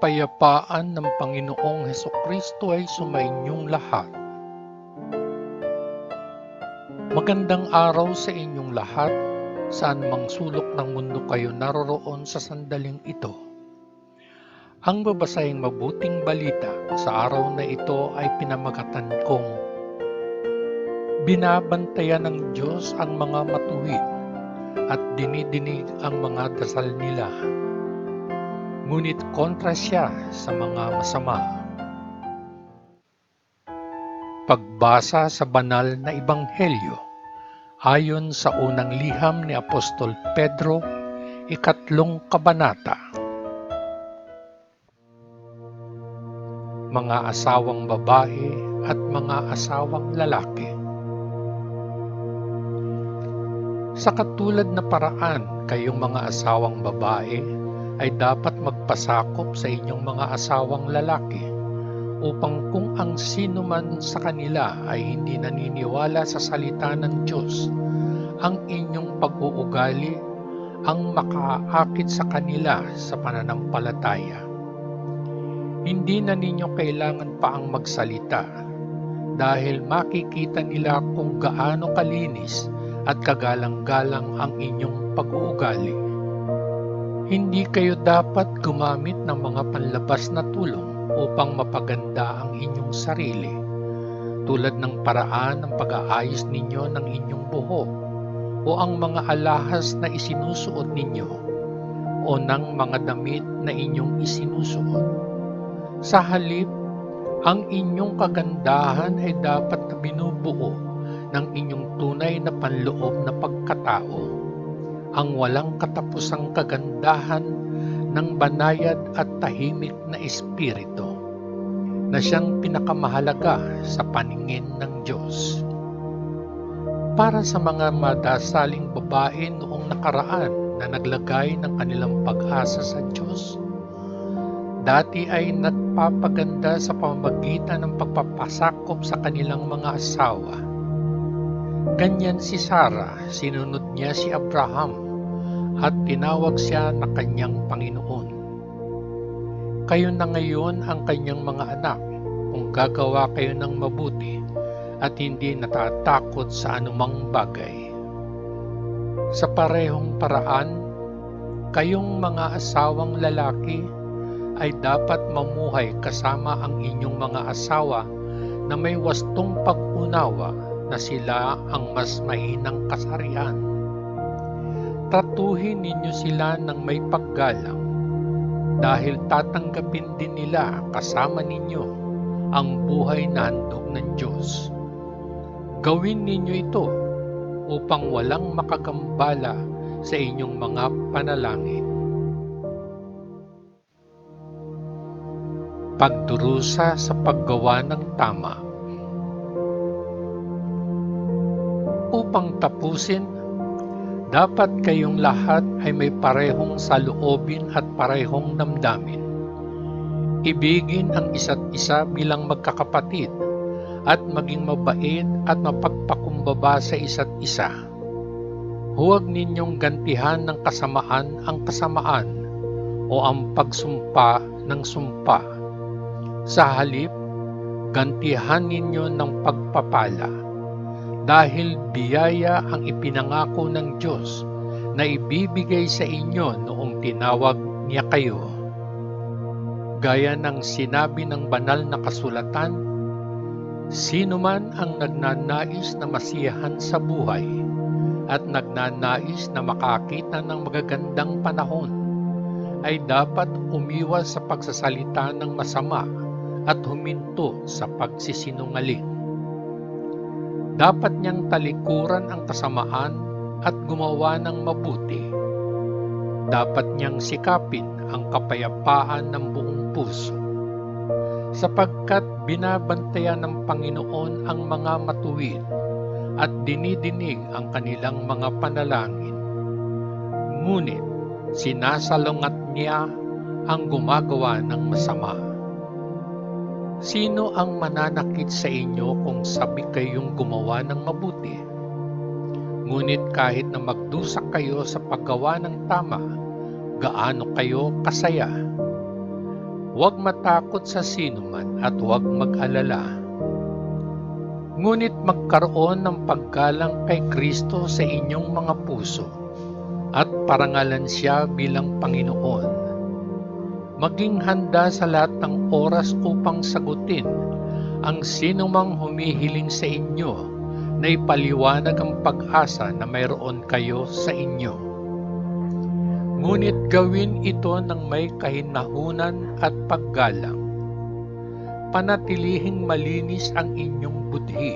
kapayapaan ng Panginoong Hesukristo ay sumainyong lahat. Magandang araw sa inyong lahat, saan mang sulok ng mundo kayo naroroon sa sandaling ito. Ang babasahing mabuting balita sa araw na ito ay pinamagatan kong binabantayan ng Diyos ang mga matuwid at dinidinig ang mga dasal nila. Ngunit kontra siya sa mga masama. Pagbasa sa banal na ebanghelyo ayon sa unang liham ni Apostol Pedro, 3 kabanata. Mga asawang babae at mga asawang lalaki. Sa katulad na paraan, kayong mga asawang babae ay dapat magpasakop sa inyong mga asawang lalaki upang kung ang sino man sa kanila ay hindi naniniwala sa salita ng Diyos, ang inyong pag-uugali ang makaakit sa kanila sa pananampalataya. Hindi na ninyo kailangan pa ang magsalita dahil makikita nila kung gaano kalinis at kagalang-galang ang inyong pag-uugali. Hindi kayo dapat gumamit ng mga panlabas na tulong upang mapaganda ang inyong sarili, tulad ng paraan ng pag-aayos ninyo ng inyong buhok o ang mga alahas na isinusuot ninyo o ng mga damit na inyong isinusuot. Sa halip, ang inyong kagandahan ay dapat na binubuo ng inyong tunay na panloob na pagkatao, ang walang katapusang kagandahan ng banayad at tahimik na espiritu na siyang pinakamahalaga sa paningin ng Diyos. Para sa mga madasaling babae noong nakaraan na naglagay ng kanilang pag-asa sa Diyos, dati ay nagpapaganda sa pamamagitan ng pagpapasakop sa kanilang mga asawa. Ganyan si Sarah, sinunod niya si Abraham at tinawag siya na kanyang Panginoon. Kayo na ngayon ang kanyang mga anak kung gagawa kayo ng mabuti at hindi natatakot sa anumang bagay. Sa parehong paraan, kayong mga asawang lalaki ay dapat mamuhay kasama ang inyong mga asawa na may wastong pag-unawa na sila ang mas mainang kasarian. Tratuhin ninyo sila ng may paggalang dahil tatanggapin din nila kasama ninyo ang buhay na handog ng Diyos. Gawin ninyo ito upang walang makagambala sa inyong mga panalangin. Pagdurusa sa paggawa ng tama. Upang tapusin, dapat kayong lahat ay may parehong saloobin at parehong damdamin. Ibigin ang isa't isa bilang magkakapatid at maging mabait at mapagpakumbaba sa isa't isa. Huwag ninyong gantihan ng kasamaan ang kasamaan o ang pagsumpa ng sumpa. Sa halip, gantihan ninyo ng pagpapala. Dahil biyaya ang ipinangako ng Diyos na ibibigay sa inyo noong tinawag niya kayo. Gaya ng sinabi ng banal na kasulatan, sino man ang nagnanais na masiyahan sa buhay at nagnanais na makakita ng magagandang panahon, ay dapat umiwas sa pagsasalita ng masama at huminto sa pagsisinungaling. Dapat niyang talikuran ang kasamaan at gumawa ng mabuti. Dapat niyang sikapin ang kapayapaan ng buong puso. Sapagkat binabantayan ng Panginoon ang mga matuwid at dinidinig ang kanilang mga panalangin. Ngunit sinasalungat niya ang gumagawa ng masama. Sino ang mananakit sa inyo kung sabik kayong gumawa ng mabuti? Ngunit kahit na magdusa kayo sa paggawa ng tama, gaano kayo kasaya? Huwag matakot sa sinuman at huwag mag-alala. Ngunit magkaroon ng paggalang kay Kristo sa inyong mga puso at parangalan siya bilang Panginoon. Maging handa sa lahat ng oras upang sagutin ang sinumang humihiling sa inyo na ipaliwanag ang pag-asa na mayroon kayo sa inyo. Ngunit gawin ito ng may kahinahunan at paggalang. Panatilihing malinis ang inyong budhi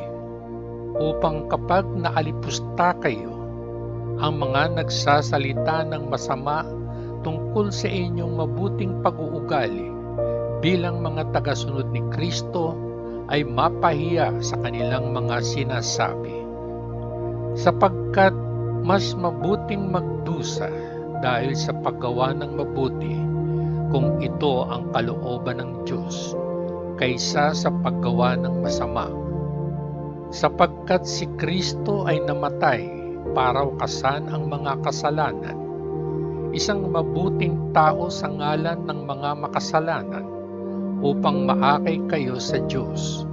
upang kapag naalipusta kayo, ang mga nagsasalita ng masama tungkol sa inyong mabuting pag-uugali bilang mga tagasunod ni Kristo ay mapahiya sa kanilang mga sinasabi. Sapagkat mas mabuting magdusa dahil sa paggawa ng mabuti kung ito ang kalooban ng Diyos kaysa sa paggawa ng masama. Sapagkat si Kristo ay namatay para wakasan ang mga kasalanan, isang mabuting tao sa ngalan ng mga makasalanan, upang maakay kayo sa Diyos.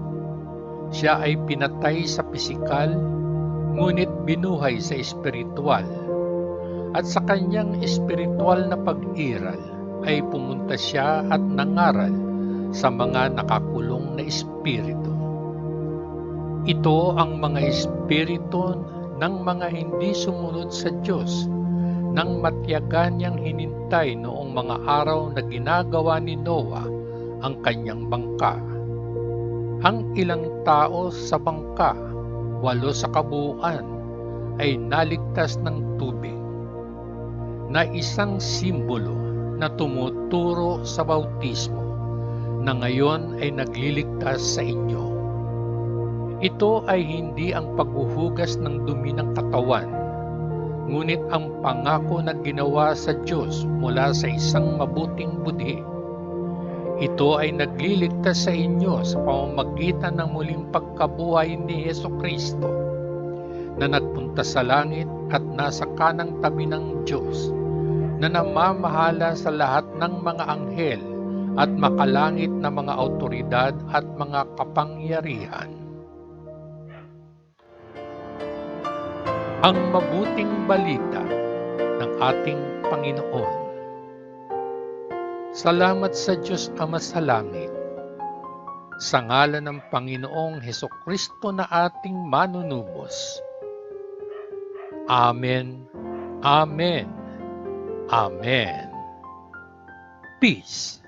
Siya ay pinatay sa pisikal, ngunit binuhay sa espiritual, at sa kanyang espiritual na pag-iral ay pumunta siya at nangaral sa mga nakakulong na espiritu. Ito ang mga espiritu ng mga hindi sumunod sa Diyos nang matiyagan niyang hinintay noong mga araw na ginagawa ni Noah ang kanyang bangka. Ang ilang tao sa bangka, 8 sa kabuuan, ay naligtas ng tubig, na isang simbolo na tumuturo sa bautismo na ngayon ay nagliligtas sa inyo. Ito ay hindi ang paghuhugas ng dumi ng katawan, ngunit ang pangako na ginawa sa Diyos mula sa isang mabuting budhi. Ito ay nagliligtas sa inyo sa pamamagitan ng muling pagkabuhay ni Jesucristo, na nagpunta sa langit at nasa kanang tabi ng Diyos, na namamahala sa lahat ng mga anghel at makalangit na mga awtoridad at mga kapangyarihan. Ang mabuting balita ng ating Panginoon. Salamat sa Diyos Ama sa langit, sa ngalan ng Panginoong Hesukristo na ating manunubos. Amen, Amen, Amen. Peace.